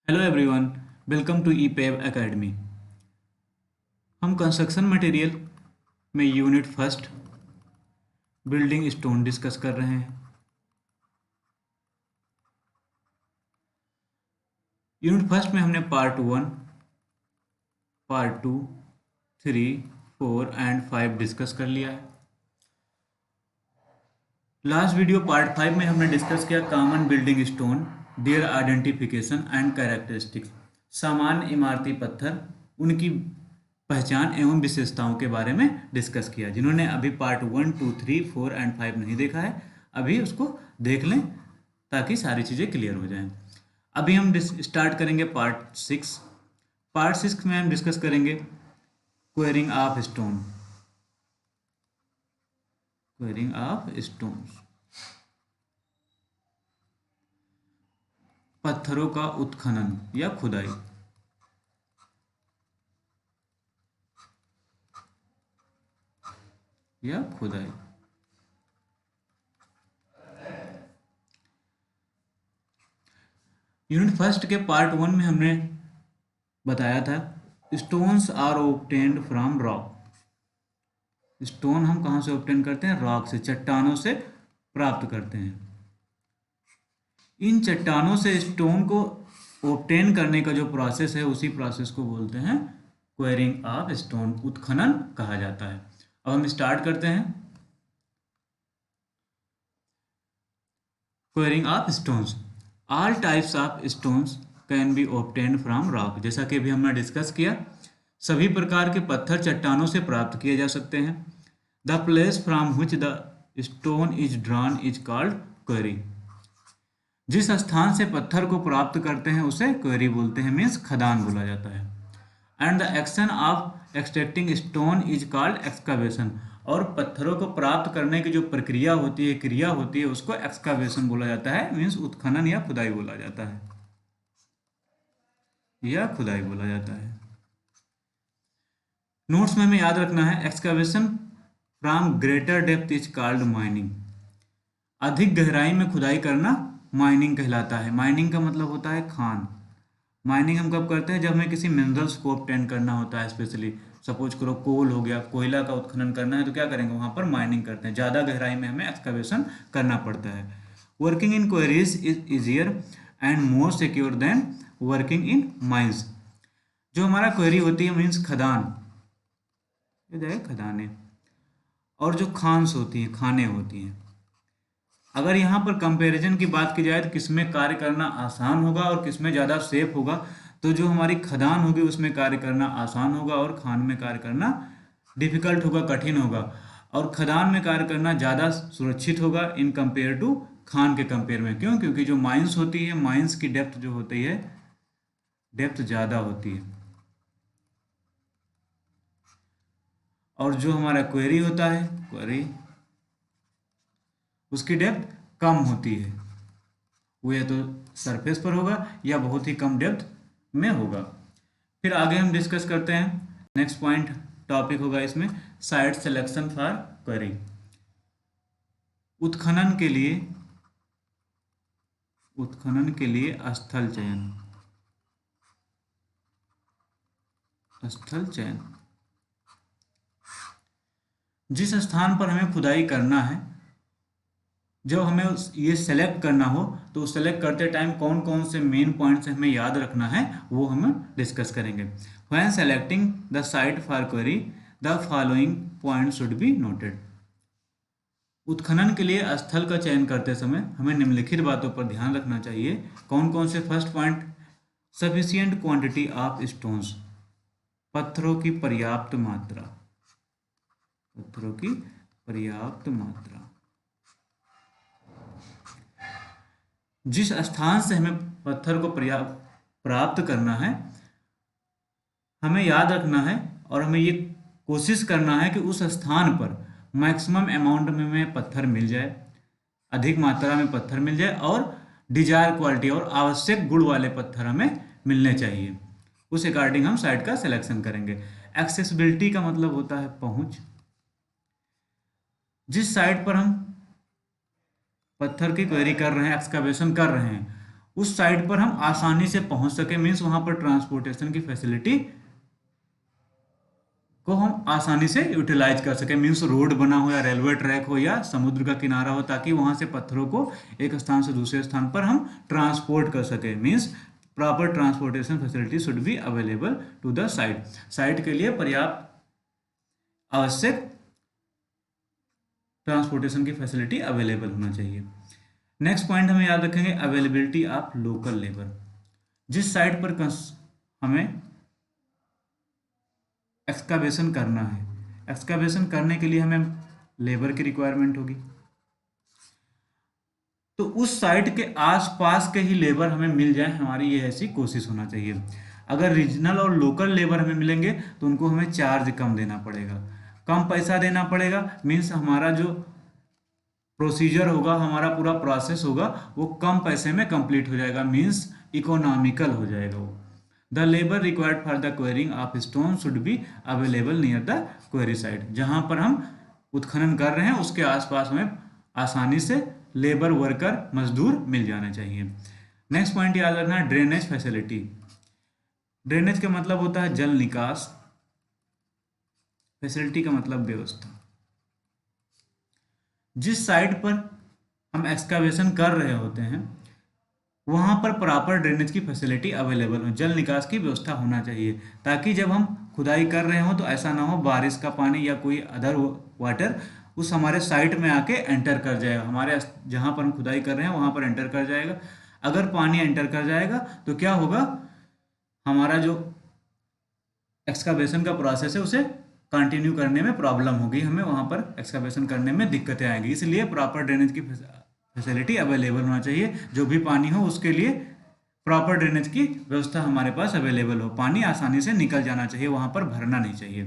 Hello everyone, welcome to ईपेव academy. हम construction material में unit first building stone discuss कर रहे हैं। यूनिट फर्स्ट में हमने पार्ट 1, पार्ट 2, 3, 4 एंड 5 डिस्कस कर लिया है। लास्ट वीडियो पार्ट 5 में हमने डिस्कस किया common building stone, their identification and characteristics. सामान्य इमारती पत्थर, उनकी पहचान एवं विशेषताओं के बारे में डिस्कस किया। जिन्होंने अभी पार्ट 1, 2, 3, 4 एंड 5 नहीं देखा है, अभी उसको देख लें ताकि सारी चीज़ें क्लियर हो जाएं। अभी हम स्टार्ट करेंगे पार्ट 6। पार्ट 6 में हम डिस्कस करेंगे quarrying of stone, quarrying of stones, पत्थरों का उत्खनन या खुदाई। या खुदाई। यूनिट फर्स्ट के पार्ट 1 में हमने बताया था stones are obtained from rock. Stone हम कहाँ से ऑब्टेन करते हैं? रॉक से, चट्टानों से प्राप्त करते हैं। इन चट्टानों से स्टोन को ऑब्टेन करने का जो प्रोसेस है, उसी प्रोसेस को बोलते हैं क्वेरिंग ऑफ स्टोन, उत्खनन कहा जाता है। अब हम स्टार्ट करते हैं quarrying of stones. All types of stones can be obtained from rock. जैसा कि अभी हमने डिस्कस किया, सभी प्रकार के पत्थर चट्टानों से प्राप्त किए जा सकते हैं। The place from which the stone is drawn is called query. जिस स्थान से पत्थर को प्राप्त करते हैं उसे क्वेरी बोलते हैं, मीन्स खदान बोला जाता है। And the action of extracting stone is called excavation. और पत्थरों को प्राप्त करने की जो प्रक्रिया होती है, क्रिया होती है, उसको एक्सकावेशन बोला जाता है, मीन्स उत्खनन या खुदाई बोला जाता है, या खुदाई बोला जाता है। नोट्स में हमें याद रखना है, excavation from greater depth is called mining. अधिक गहराई में खुदाई करना माइनिंग कहलाता है। माइनिंग का मतलब होता है खान। माइनिंग हम कब करते हैं? जब हमें किसी मिनरल्स को ऑब्टेन करना होता है, स्पेशली सपोज करो कोल हो गया, कोयला का उत्खनन करना है, तो क्या करेंगे? वहाँ पर माइनिंग करते हैं। ज़्यादा गहराई में हमें एक्सकवेशन करना पड़ता है। Working in quarries is easier and more secure than working in mines. जो हमारा क्वेरी होती है, मीन्स खदान, ये खदानें, और जो खान्स होती हैं, खाने होती हैं। अगर यहाँ पर कंपैरिजन की बात की जाए तो किसमें कार्य करना आसान होगा और किसमें ज़्यादा सेफ होगा, तो जो हमारी खदान होगी उसमें कार्य करना आसान होगा और खान में कार्य करना डिफिकल्ट होगा, कठिन होगा। और खदान में कार्य करना ज़्यादा सुरक्षित होगा इन कंपेयर टू खान के कंपेयर में। क्यों? क्योंकि जो माइंस होती है, माइंस की डेप्थ जो होती है, डेप्थ ज़्यादा होती है, और जो हमारा क्वेरी होता है, क्वेरी, उसकी डेप्थ कम होती है। वो या तो सरफेस पर होगा या बहुत ही कम डेप्थ में होगा। फिर आगे हम डिस्कस करते हैं, नेक्स्ट पॉइंट टॉपिक होगा इसमें साइट सिलेक्शन फॉर क्वेरी। उत्खनन के लिए, उत्खनन के लिए स्थल चयन, स्थल चयन। जिस स्थान पर हमें खुदाई करना है, जब हमें ये सेलेक्ट करना हो, तो सेलेक्ट करते टाइम कौन कौन से मेन पॉइंट्स हमें याद रखना है, वो हम डिस्कस करेंगे। When selecting the site for query the following point should be noted. उत्खनन के लिए स्थल का चयन करते समय हमें निम्नलिखित बातों पर ध्यान रखना चाहिए। कौन कौन से? First point, sufficient quantity of stones, पत्थरों की पर्याप्त मात्रा, पत्थरों की पर्याप्त मात्रा। जिस स्थान से हमें पत्थर को प्राप्त करना है, हमें याद रखना है और हमें ये कोशिश करना है कि उस स्थान पर मैक्सिमम अमाउंट में हमें पत्थर मिल जाए, अधिक मात्रा में पत्थर मिल जाए, और डिजायर क्वालिटी और आवश्यक गुण वाले पत्थर हमें मिलने चाहिए। उस अकॉर्डिंग हम साइट का सिलेक्शन करेंगे। एक्सेसिबिलिटी का मतलब होता है पहुंच। जिस साइट पर हम पत्थर की क्वेरी कर रहे हैं, एक्सकवेशन कर रहे हैं, उस साइट पर हम आसानी से पहुंच सके, मीन्स वहां पर ट्रांसपोर्टेशन की फैसिलिटी को हम आसानी से यूटिलाइज कर सके, मीन्स रोड बना हो या रेलवे ट्रैक हो या समुद्र का किनारा हो, ताकि वहां से पत्थरों को एक स्थान से दूसरे स्थान पर हम ट्रांसपोर्ट कर सके। Means proper transportation facility should be available to the site. Site के लिए पर्याप्त आवश्यक ट्रांसपोर्टेशन की फैसिलिटी अवेलेबल होना चाहिए। नेक्स्ट पॉइंट हमें याद रखेंगे, अवेलेबिलिटी ऑफ लोकल लेबर। जिस साइट पर हमें एक्सकावेशन करना है, एक्सकावेशन करने के लिए हमें लेबर की रिक्वायरमेंट होगी, तो उस साइट के आसपास के ही लेबर हमें मिल जाए, हमारी ये ऐसी कोशिश होना चाहिए। अगर रीजनल और लोकल लेबर हमें मिलेंगे तो उनको हमें चार्ज कम देना पड़ेगा, कम पैसा देना पड़ेगा, मीन्स हमारा जो प्रोसीजर होगा, हमारा पूरा प्रोसेस होगा, वो कम पैसे में कंप्लीट हो जाएगा, मीन्स इकोनॉमिकल हो जाएगा वो। The labour required for the quarrying of stone should be available near the quarry site. जहां पर हम उत्खनन कर रहे हैं उसके आसपास हमें आसानी से लेबर वर्कर मजदूर मिल जाने चाहिए। नेक्स्ट पॉइंट याद रखना, ड्रेनेज फैसिलिटी। ड्रेनेज का मतलब होता है जल निकास, फैसिलिटी का मतलब व्यवस्था। जिस साइट पर हम एक्सकावेशन कर रहे होते हैं वहां पर प्रॉपर ड्रेनेज की फैसिलिटी अवेलेबल हो, जल निकास की व्यवस्था होना चाहिए, ताकि जब हम खुदाई कर रहे हो तो ऐसा ना हो बारिश का पानी या कोई अदर वाटर उस हमारे साइट में आके एंटर कर जाएगा, हमारे जहां पर हम खुदाई कर रहे हैं वहां पर एंटर कर जाएगा। अगर पानी एंटर कर जाएगा तो क्या होगा, हमारा जो एक्सकावेशन का प्रोसेस है उसे कंटिन्यू करने में प्रॉब्लम होगी, हमें वहां पर एक्सकावेशन करने में दिक्कतें आएंगी। इसलिए प्रॉपर ड्रेनेज की फैसिलिटी अवेलेबल होना चाहिए, जो भी पानी हो उसके लिए प्रॉपर ड्रेनेज की व्यवस्था हमारे पास अवेलेबल हो, पानी आसानी से निकल जाना चाहिए, वहां पर भरना नहीं चाहिए।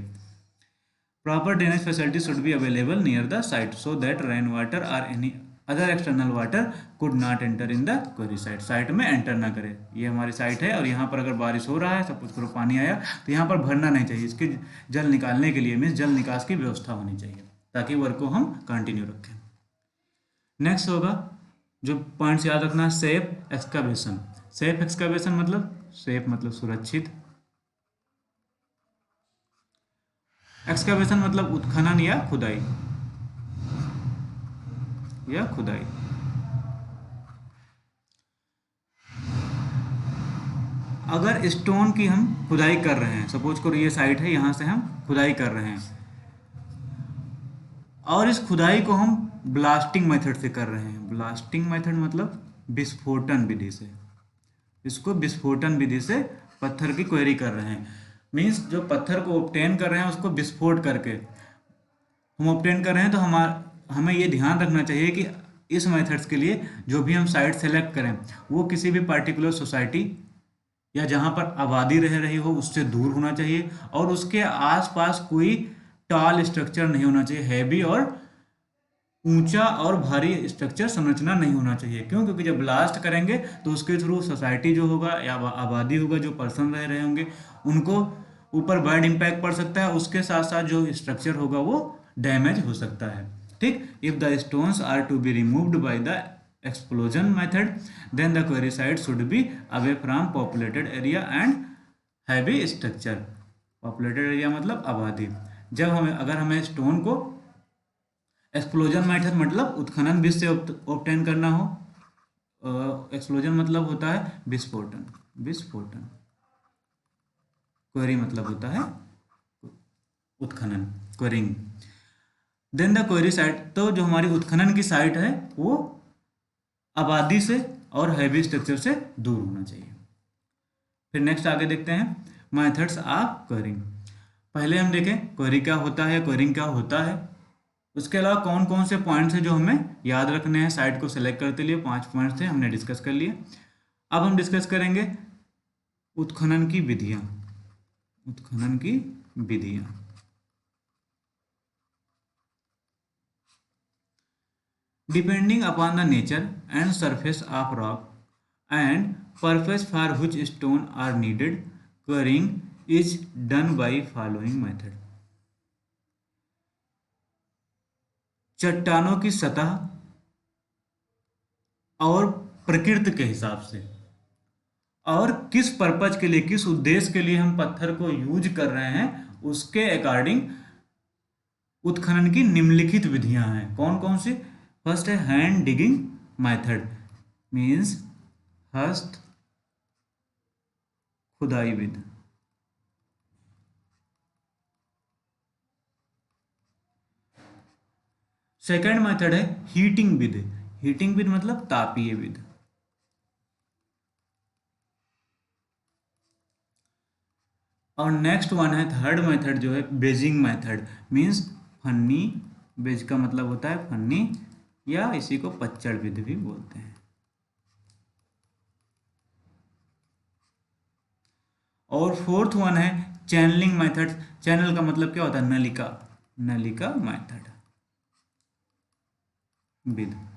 Proper drainage facility should be available near the site so that rain water or any other external water could not enter in the quarry site. Site में एंटर ना करे, ये हमारी साइट है और यहाँ पर अगर बारिश हो रहा है, सपोज करो पानी आया, तो यहाँ पर भरना नहीं चाहिए, इसके जल निकालने के लिए मीन्स जल निकास की व्यवस्था होनी चाहिए, ताकि वर्क को हम कंटिन्यू रखें। नेक्स्ट होगा जो पॉइंट्स याद रखना है, सेफ एक्सकावेशन। सेफ एक्सकावेशन मतलब, सेफ मतलब सुरक्षित, एक्सकावेशन मतलब उत्खनन या खुदाई, या खुदाई। अगर स्टोन की हम खुदाई कर रहे हैं, सपोज करो ये साइट है, यहाँ से हम खुदाई कर रहे हैं और इस खुदाई को हम ब्लास्टिंग मेथड से कर रहे हैं। ब्लास्टिंग मेथड मतलब विस्फोटन विधि से, इसको विस्फोटन विधि से पत्थर की क्वेरी कर रहे हैं, मीन्स जो पत्थर को ऑब्टेन कर रहे हैं उसको विस्फोट करके हम ऑब्टेन कर रहे हैं। तो हमें ये ध्यान रखना चाहिए कि इस मेथड्स के लिए जो भी हम साइट सेलेक्ट करें वो किसी भी पर्टिकुलर सोसाइटी या जहाँ पर आबादी रह रही हो उससे दूर होना चाहिए, और उसके आसपास कोई टॉल स्ट्रक्चर नहीं होना चाहिए, हैवी और ऊंचा और भारी स्ट्रक्चर संरचना नहीं होना चाहिए। क्यों? क्योंकि जब ब्लास्ट करेंगे तो उसके थ्रू सोसाइटी जो होगा या आबादी होगा, जो पर्सन रह रहे होंगे, उनको ऊपर बैड इम्पैक्ट पड़ सकता है, उसके साथ साथ जो स्ट्रक्चर होगा वो डैमेज हो सकता है। ठीक, if the stones are to be removed by the explosion method then the quarry site should be away from populated area and heavy structure। populated area मतलब आबादी। जब अगर हमें स्टोन को एक्सप्लोजन मेथड मतलब उत्खनन विधि से ऑब्टेन करना हो, एक्सप्लोजन मतलब होता है विस्फोटन, विस्फोटन, क्वेरी मतलब होता है उत्खनन, quarrying. Then the quarry site, तो जो हमारी उत्खनन की साइट है वो आबादी से और हैवी स्ट्रक्चर से दूर होना चाहिए। फिर नेक्स्ट आगे देखते हैं मेथड्स ऑफ क्वेरिंग। पहले हम देखें क्वेरी क्या होता है, क्वेरिंग क्या होता है, उसके अलावा कौन कौन से पॉइंट्स हैं जो हमें याद रखने हैं। साइट को सेलेक्ट करते लिए 5 पॉइंट्स थे, हमने डिस्कस कर लिए। अब हम डिस्कस करेंगे उत्खनन की विधियां, उत्खनन की विधियां। Depending upon the nature and surface of rock and purpose for which stone are needed, quarrying is done by following method। चट्टानों की सतह और प्रकृति के हिसाब से और किस पर्पज के लिए, किस उद्देश्य के लिए हम पत्थर को यूज कर रहे हैं, उसके अकॉर्डिंग उत्खनन की निम्नलिखित विधियां हैं। कौन कौन सी? फर्स्ट है हैंड डिगिंग मेथड, मीन्स हस्त खुदाई विधि। सेकंड मेथड है हीटिंग विधि। हीटिंग विधि मतलब तापीय विधि। और नेक्स्ट वन है थर्ड मेथड जो है बेजिंग मेथड, मीन्स फन्नी। बेज का मतलब होता है फन्नी, या इसी को पच्चड़ विधि भी बोलते हैं। और फोर्थ वन है चैनलिंग मेथड। चैनल का मतलब क्या होता है? नलिका। नलिका मेथड विधि।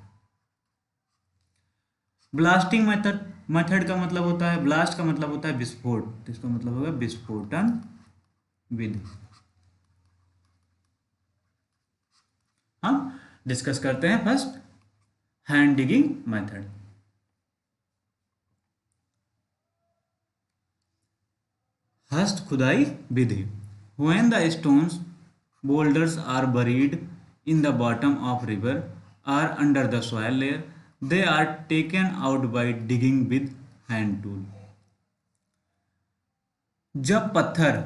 Blasting method. मेथड का मतलब होता है, ब्लास्ट का मतलब होता है विस्फोट, तो इसका मतलब होगा विस्फोटन विधि। हम डिस्कस करते हैं फर्स्ट हैंड डिगिंग मेथड। हस्त खुदाई विधि। When the stones, boulders are buried in the bottom of river or under the soil layer, they are taken out by digging with hand tool. जब पत्थर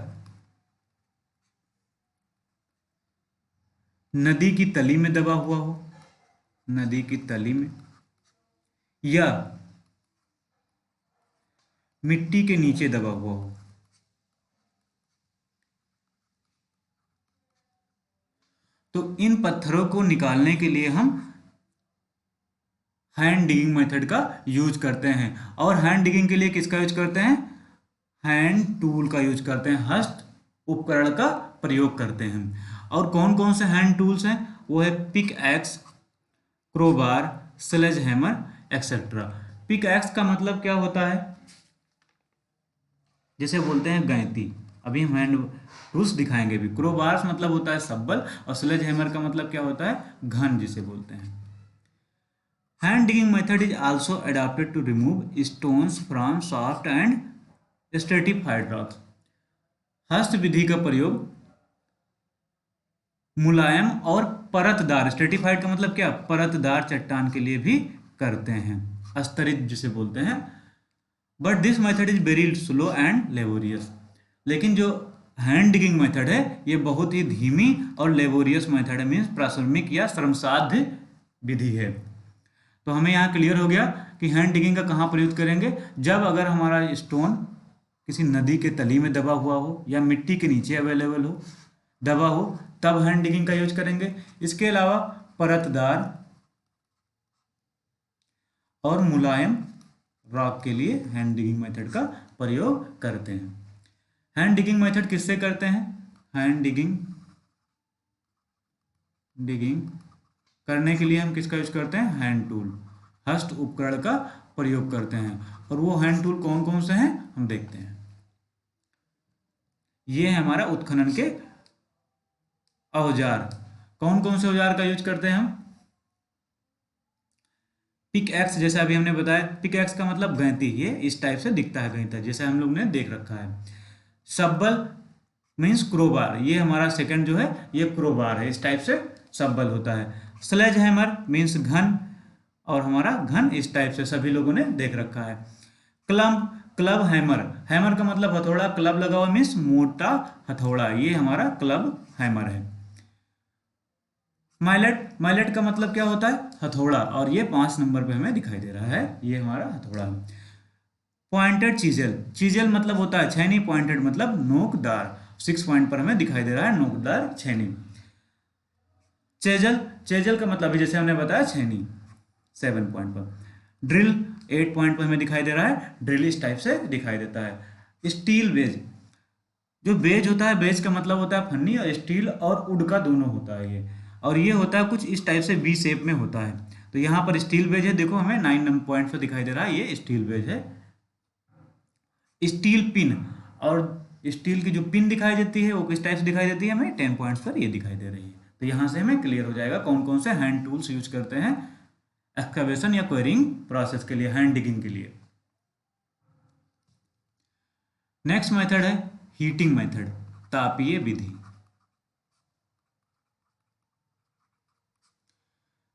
नदी की तली में दबा हुआ हो, नदी की तली में, या मिट्टी के नीचे दबा हुआ हो, तो इन पत्थरों को निकालने के लिए हम हैंड डिगिंग मेथड का यूज करते हैं। और हैंड डिगिंग के लिए किसका यूज करते हैं? हैंड टूल का यूज करते हैं, हस्त उपकरण का प्रयोग करते हैं। और कौन कौन से हैंड टूल्स हैं? वो है pickaxe, crowbar, sledgehammer, etcetera. Pickaxe का मतलब क्या होता है? जिसे बोलते हैं गैंती। अभी हम हैंड टूल्स दिखाएंगे भी। क्रोबार्स मतलब होता है सब्बल, और स्लेज हैमर का मतलब क्या होता है? घन जिसे बोलते हैं। Hand digging method is also adapted to remove stones from soft and stratified rocks. हस्त विधि का प्रयोग मुलायम और परतदार, स्ट्रेटिफाइड का मतलब क्या? परतदार चट्टान के लिए भी करते हैं, स्तरित जिसे बोलते हैं। But this method is very slow and laborious. लेकिन जो हैंड डिगिंग मेथड है ये बहुत ही धीमी और लेबोरियस मेथड है, मीन्स प्राश्रमिक या श्रमसाध्य विधि है। तो हमें यहाँ क्लियर हो गया कि हैंड डिगिंग का कहाँ प्रयोग करेंगे? जब अगर हमारा स्टोन किसी नदी के तली में दबा हुआ हो या मिट्टी के नीचे अवेलेबल हो, दबा हो, तब हैंड डिगिंग का यूज करेंगे। इसके अलावा परतदार और मुलायम रॉक के लिए हैंड डिगिंग मेथड का प्रयोग करते हैं। हैंड डिगिंग मेथड किससे करते हैं? हैंड डिगिंग करने के लिए हम किसका यूज करते हैं? हैंड टूल, हस्त उपकरण का प्रयोग करते हैं। और वो हैंड टूल कौन कौन से हैं हम देखते हैं। ये है हमारा उत्खनन के औजार। कौन कौन से औजार का यूज करते हैं हम? पिक एक्स, जैसे अभी हमने बताया, पिक एक्स का मतलब गैंती, ये इस टाइप से दिखता है गैंता, जैसे हम लोग ने देख रखा है। सब्बल मीन्स क्रोबार, ये हमारा सेकंड जो है ये क्रोबार है, इस टाइप से सब्बल होता है। स्लेज हैमर मीन्स घन, और हमारा घन इस टाइप से सभी लोगों ने देख रखा है। क्लब हैमर, हैमर का मतलब हथौड़ा, क्लब लगा हुआ मीन्स मोटा हथौड़ा, ये हमारा क्लब हैमर है। माइलेट का मतलब क्या होता है? हथौड़ा, और ये 5 नंबर पे हमें दिखाई दे रहा है, ये हमारा हथौड़ा है। पॉइंटेड चीजेल मतलब होता है छैनी, पॉइंटेड मतलब नोकदार। 6 पॉइंट पर हमें दिखाई दे रहा है नोकदार छैनी। चेजल का मतलब जैसे हमने बताया छैनी 7 पॉइंट पर। ड्रिल 8 पॉइंट पर हमें दिखाई दे रहा है, ड्रिल इस टाइप से दिखाई देता है। स्टील बेज, जो बेज होता है, बेज का मतलब होता है फन्नी, और स्टील और वुड का दोनों होता है ये, और ये होता है कुछ इस टाइप से वी शेप में होता है। तो यहाँ पर स्टील बेज है, देखो हमें 9 पॉइंट पर दिखाई दे रहा है, ये स्टील बेज है। स्टील पिन, और स्टील की जो पिन दिखाई देती है वो किस टाइप से दिखाई देती है? हमें 10 पॉइंट्स पर ये दिखाई दे रही है। तो यहाँ से हमें क्लियर हो जाएगा कौन कौन से हैंड टूल्स यूज करते हैं एक्सकवेशन या क्वेरिंग प्रोसेस के लिए, हैंड डिगिंग के लिए। नेक्स्ट मेथड है हीटिंग मेथड, तापीय विधि।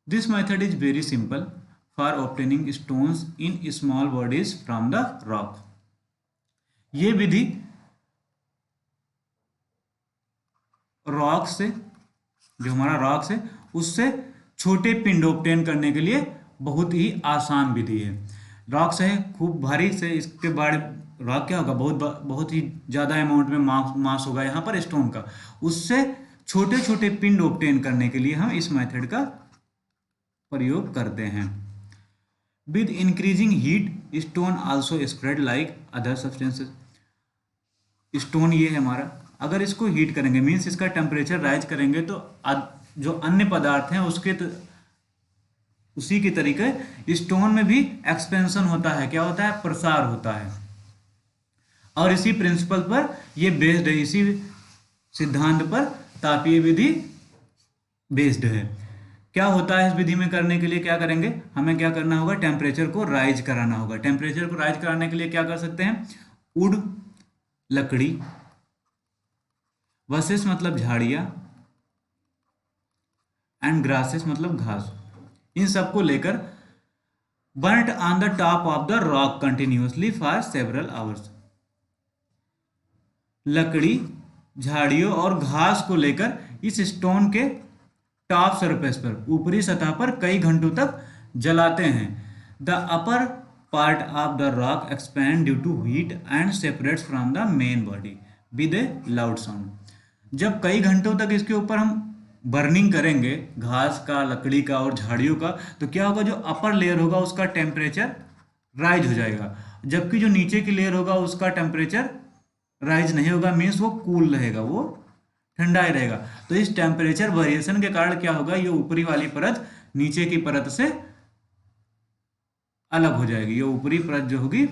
This method is very simple for obtaining stones in small bodies from the rock. ये विधि रॉक से, जो हमारा रॉक से, उससे छोटे पिंड ऑब्टेन करने के लिए बहुत ही आसान विधि है। रॉक से खूब भारी से, इसके बाद रॉक क्या होगा, बहुत ही ज़्यादा अमाउंट में मास होगा यहाँ पर स्टोन का, उससे छोटे छोटे पिंड ऑब्टेन करने के लिए हम इस मेथड का प्रयोग करते हैं। With increasing heat stone also spread like other substances. Stone ये है हमारा, अगर इसको हीट करेंगे मीन्स इसका टेम्परेचर राइज करेंगे तो जो अन्य पदार्थ हैं उसके उसी के तरीके स्टोन में भी एक्सपेंशन होता है। क्या होता है, प्रसार होता है। और इसी प्रिंसिपल पर ये बेस्ड है, इसी सिद्धांत पर तापीय विधि बेस्ड है। क्या होता है इस विधि में करने के लिए, क्या करेंगे, हमें क्या करना होगा, टेम्परेचर को राइज कराना होगा। टेम्परेचर को राइज कराने के लिए क्या कर सकते हैं, वुड लकड़ी, वसेस मतलब झाड़ियां, एंड ग्रासेस मतलब घास, इन सबको लेकर burnt on the top of the rock continuously for several hours. लकड़ी, झाड़ियों और घास को लेकर इस स्टोन के टॉप सरफेस पर, ऊपरी सतह पर कई घंटों तक जलाते हैं। The upper part of the rock expand due to heat and separates from the main body with a loud sound. जब कई घंटों तक इसके ऊपर हम बर्निंग करेंगे, घास का, लकड़ी का और झाड़ियों का, तो क्या होगा, जो अपर लेयर होगा उसका टेम्परेचर राइज हो जाएगा, जबकि जो नीचे की लेयर होगा उसका टेम्परेचर राइज नहीं होगा, मीन्स वो कूल रहेगा, वो ठंडा ही रहेगा। तो इस टेम्परेचर वेरिएशन के कारण क्या होगा, ये ऊपरी वाली परत नीचे की परत से अलग हो जाएगी। ये ऊपरी परत जो होगी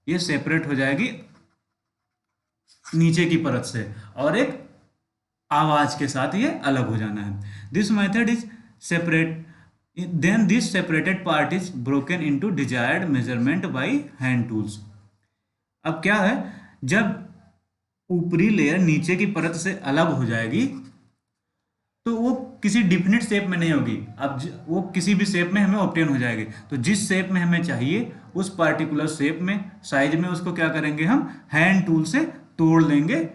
ये सेपरेट हो जाएगी नीचे की परत से, और एक आवाज के साथ ये अलग हो जाना है। This method is separate, then this separated part is broken into desired measurement by hand tools. अब क्या है, जब ऊपरी लेयर नीचे की परत से अलग हो जाएगी तो वो किसी डिफिनिट शेप में नहीं होगी, अब वो किसी भी शेप में हमें ऑब्टेन हो जाएगी। तो जिस शेप में हमें चाहिए उस पार्टिकुलर शेप में, साइज में, उसको क्या करेंगे, हम हैंड टूल से तोड़ लेंगे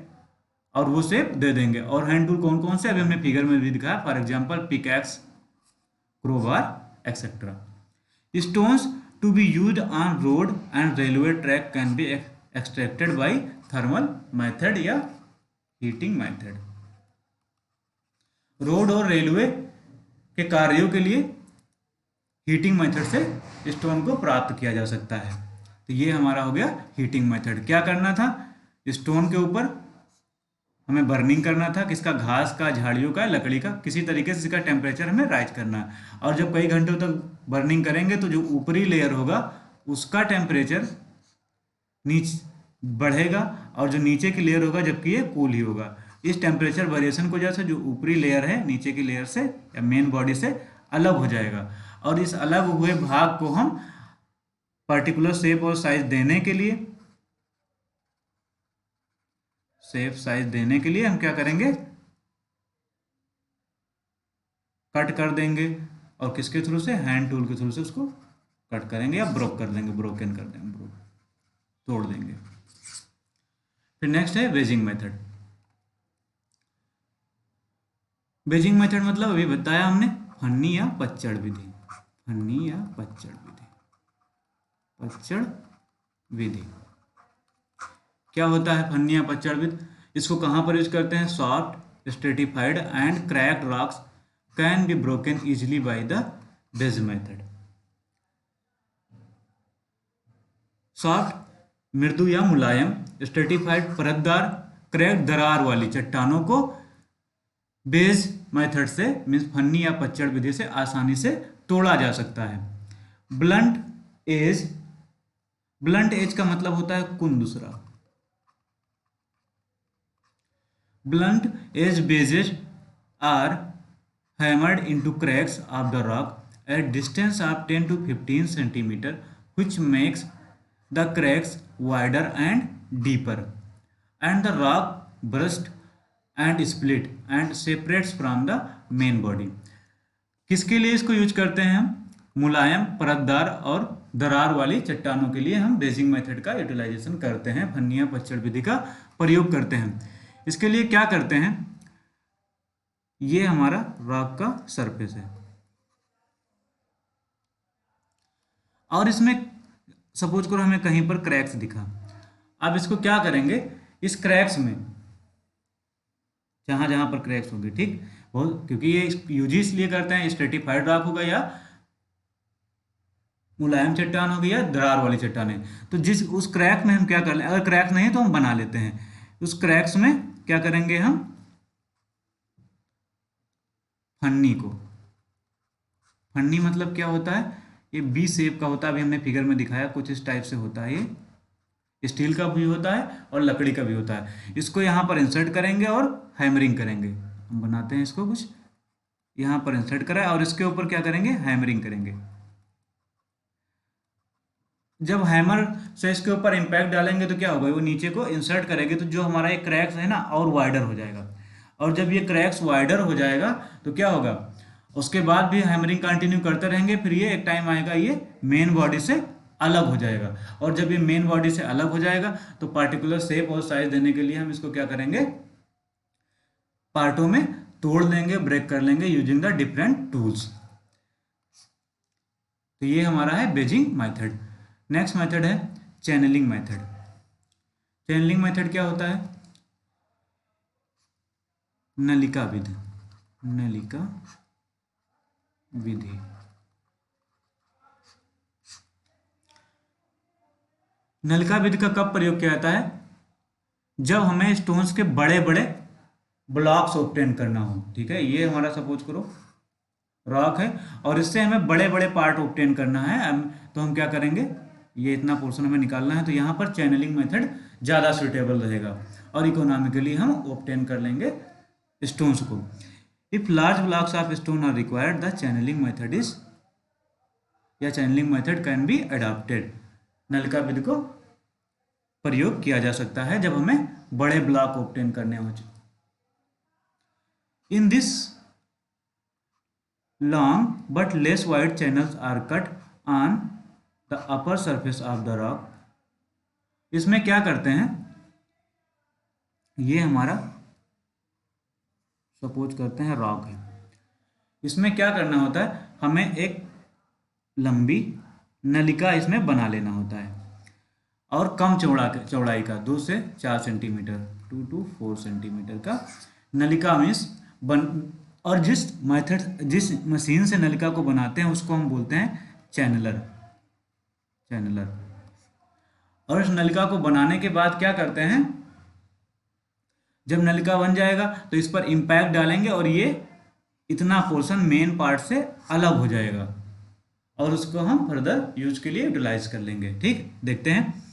और वो शेप दे देंगे। और हैंड टूल कौन कौन से, अभी हमने फिगर में भी दिखाया, for example pickaxe, crowbar etcetera. Stones to be used on road and railway track can be extracted by thermal method या हीटिंग मेथड। रोड और रेलवे के कार्यों के लिए हीटिंग मेथड से स्टोन को प्राप्त किया जा सकता है। तो ये हमारा हो गया हीटिंग मेथड। क्या करना था, स्टोन के ऊपर हमें बर्निंग करना था, किसका, घास का, झाड़ियों का, लकड़ी का, किसी तरीके से इसका टेम्परेचर हमें राइज करना है। और जब कई घंटों तक बर्निंग करेंगे तो जो ऊपरी लेयर होगा उसका टेम्परेचर नीचे बढ़ेगा और जो नीचे की लेयर होगा जबकि ये कूल ही होगा। इस टेम्परेचर वेरिएशन को वजह से जो ऊपरी लेयर है नीचे की लेयर से या मेन बॉडी से अलग हो जाएगा, और इस अलग हुए भाग को हम पर्टिकुलर शेप और साइज देने के लिए, शेप साइज देने के लिए हम क्या करेंगे, कट कर देंगे, और किसके थ्रू से, हैंड टूल के थ्रू से उसको कट करेंगे या ब्रोक कर देंगे, ब्रोकन कर देंगे, ब्रोक, तोड़ देंगे। फिर नेक्स्ट है वेजिंग मेथड। वेजिंग मेथड मतलब अभी बताया हमने फन्नी या पच्चड़ विधि, फन्नी या पच्चड़ विधि, पच्चड़ विधि। क्या होता है फन्नी या पच्चड़ विधि, इसको कहाँ पर यूज करते हैं, soft stratified and cracked rocks can be broken easily by the ways method. Soft मृदु या मुलायम, स्ट्रेटिफाइड परतदार, क्रैक्ड दरार वाली चट्टानों को बेज मेथड से मीन्स फन्नी या पच्चड़ विधि से आसानी से तोड़ा जा सकता है। ब्लंट एज, ब्लंट एज का मतलब होता है कुंदुसरा। Blunt edge bases are hammered into cracks of the rock at distance of 10 to 15 centimeter, which makes the cracks wider and deeper. And the rock burst and split and separates from the main body. किसके लिए इसको use करते हैं हम? मुलायम, परतदार और दरार वाली चट्टानों के लिए हम बेजिंग मेथड का यूटिलाइजेशन करते हैं, फन्निया परीक्षण विधि का प्रयोग करते हैं। इसके लिए क्या करते हैं? ये हमारा रॉक का सरफेस है और इसमें सपोज करो हमें कहीं पर क्रैक्स दिखा। अब इसको क्या करेंगे? इस क्रैक्स में जहां जहां पर क्रैक्स होंगे, ठीक, बहुत, क्योंकि ये यूज इसलिए करते हैं, स्ट्रेटिफाइड रॉक होगा या मुलायम चट्टान हो गई या दरार वाली चट्टान है, तो जिस उस क्रैक में हम क्या कर लें, अगर क्रैक नहीं है तो हम बना लेते हैं। उस क्रैक्स में क्या करेंगे हम? फन्नी को, फन्नी मतलब क्या होता है? ये बी शेप का होता है, अभी हमने फिगर में दिखाया, कुछ इस टाइप से होता है। ये स्टील का भी होता है और लकड़ी का भी होता है। इसको यहाँ पर इंसर्ट करेंगे और हैमरिंग करेंगे। हम बनाते हैं इसको कुछ, यहाँ पर इंसर्ट करा और इसके ऊपर क्या करेंगे? हैमरिंग करेंगे। जब हैमर से इसके ऊपर इम्पैक्ट डालेंगे तो क्या होगा? वो नीचे को इंसर्ट करेंगे तो जो हमारा ये क्रैक्स है ना और वाइडर हो जाएगा। और जब ये क्रैक्स वाइडर हो जाएगा तो क्या होगा? उसके बाद भी हैमरिंग कंटिन्यू करते रहेंगे, फिर ये एक टाइम आएगा ये मेन बॉडी से अलग हो जाएगा। और जब ये मेन बॉडी से अलग हो जाएगा तो पार्टिकुलर शेप और साइज देने के लिए हम इसको क्या करेंगे? पार्टों में तोड़ लेंगे, ब्रेक कर लेंगे यूजिंग द डिफरेंट टूल्स। तो ये हमारा है बेजिंग मेथड। नेक्स्ट मेथड है चैनलिंग मेथड। चैनलिंग मेथड क्या होता है? नलिका विधि, नलिका विधि। नलिका विधि का कब प्रयोग किया जाता है? जब हमें स्टोन्स के बड़े बड़े ब्लॉक्स ऑब्टेन करना हो। ठीक है, ये हमारा सपोज करो रॉक है और इससे हमें बड़े बड़े पार्ट ऑब्टेन करना है, तो हम क्या करेंगे? ये इतना पोर्शन हमें निकालना है, तो यहाँ पर चैनलिंग मेथड ज़्यादा सुटेबल रहेगा और इकोनॉमिकली हम ऑब्टेन कर लेंगे स्टोन्स को। If large blocks of stone are required the channeling method is या channeling method can be adopted. नलिका विधि को प्रयोग किया जा सकता है जब हमें बड़े ब्लॉक ऑब्टेन करने हो। In this long but less wide channels are cut on the upper surface of the rock। इसमें क्या करते हैं? ये हमारा सपोज करते हैं रॉक है, इसमें क्या करना होता है? हमें एक लंबी नलिका इसमें बना लेना होता है और कम चौड़ाई का 2 से 4 सेंटीमीटर, 2 to 4 सेंटीमीटर का नलिका मीन्स और जिस मशीन से नलिका को बनाते हैं उसको हम बोलते हैं चैनलर। चैनलर। और इस नलिका को बनाने के बाद क्या करते हैं? जब नलिका बन जाएगा तो इस पर इम्पैक्ट डालेंगे और ये इतना पोर्शन मेन पार्ट से अलग हो जाएगा और उसको हम फर्दर यूज के लिए यूटिलाइज कर लेंगे। ठीक, देखते हैं।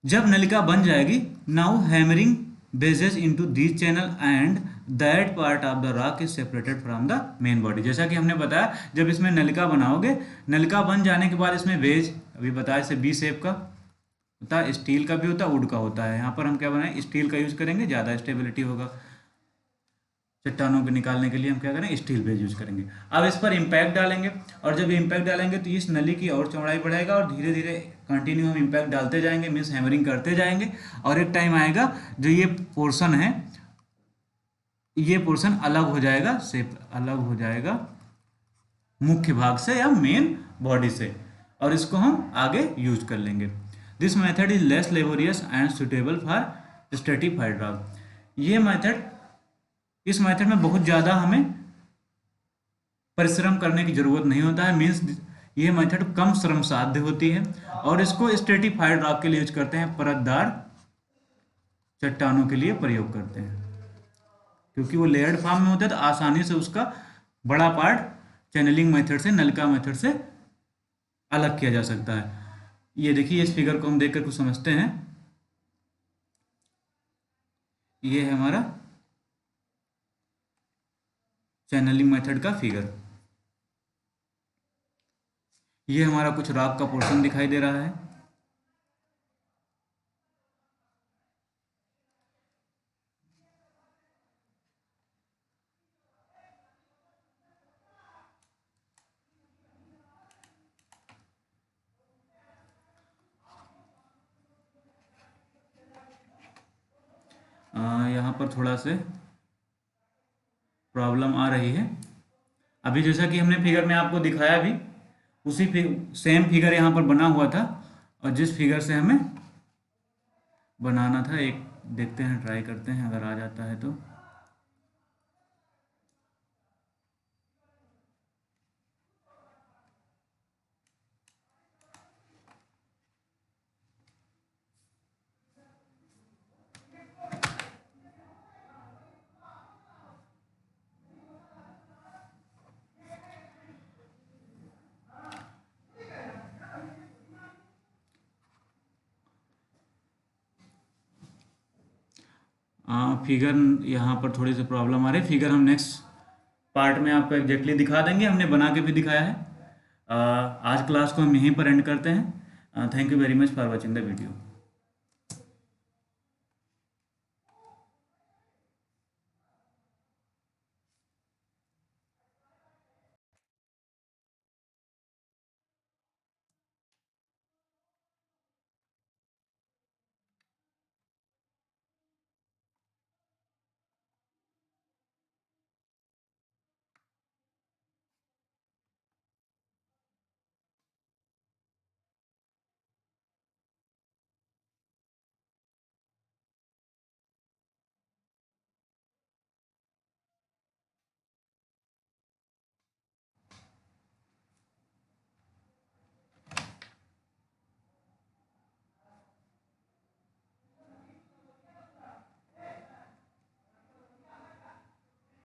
जब नलिका बन जाएगी, now hammering badges into this channel and that part of the rock is separated from the main body. जैसा कि हमने बताया, जब इसमें नलिका बनाओगे, नलिका बन जाने के बाद इसमें वेज, अभी बताया, इसे बी शेप का होता है, स्टील का भी होता है, वुड का होता है। यहाँ पर हम क्या बनाएं? स्टील का यूज करेंगे, ज़्यादा स्टेबिलिटी होगा। चट्टानों को निकालने के लिए हम क्या करें? स्टील बेज यूज करेंगे। अब इस पर इम्पैक्ट डालेंगे और जब इम्पैक्ट डालेंगे तो इस नली की और चौड़ाई बढ़ाएगा और धीरे धीरे कंटिन्यू हम इम्पैक्ट डालते जाएंगे, मीन्स हैमरिंग करते जाएंगे और एक टाइम आएगा जो ये पोर्शन है, ये पोर्शन अलग हो जाएगा, शेप अलग हो जाएगा मुख्य भाग से या मेन बॉडी से और इसको हम आगे यूज कर लेंगे। This method is less laborious and suitable for stratified rock. ये मेथड, इस मेथड में बहुत ज़्यादा हमें परिश्रम करने की जरूरत नहीं होता है, मीन्स ये मेथड कम श्रम साध्य होती है और इसको स्ट्रेटिफाइड रॉक के लिए यूज करते हैं, परतदार चट्टानों के लिए प्रयोग करते हैं, क्योंकि वो लेयर्ड फॉर्म में होता है तो आसानी से उसका बड़ा पार्ट चैनलिंग मेथड से, नलिका मेथड से अलग किया जा सकता है। ये देखिए, इस फिगर को हम देखकर कुछ समझते हैं। ये है हमारा चैनलिंग मेथड का फिगर। ये हमारा कुछ रॉक का पोर्शन दिखाई दे रहा है। यहाँ पर थोड़ा से प्रॉब्लम आ रही है। अभी जैसा कि हमने फिगर में आपको दिखाया भी, उसी सेम फिगर यहाँ पर बना हुआ था, और जिस फिगर से हमें बनाना था, एक देखते हैं, ट्राई करते हैं अगर आ जाता है तो। फिगर यहाँ पर थोड़ी सी प्रॉब्लम आ रही है। फिगर हम नेक्स्ट पार्ट में आपको एग्जैक्टली दिखा देंगे, हमने बना के भी दिखाया है। आज क्लास को हम यहीं पर एंड करते हैं। Thank you very much for watching the video.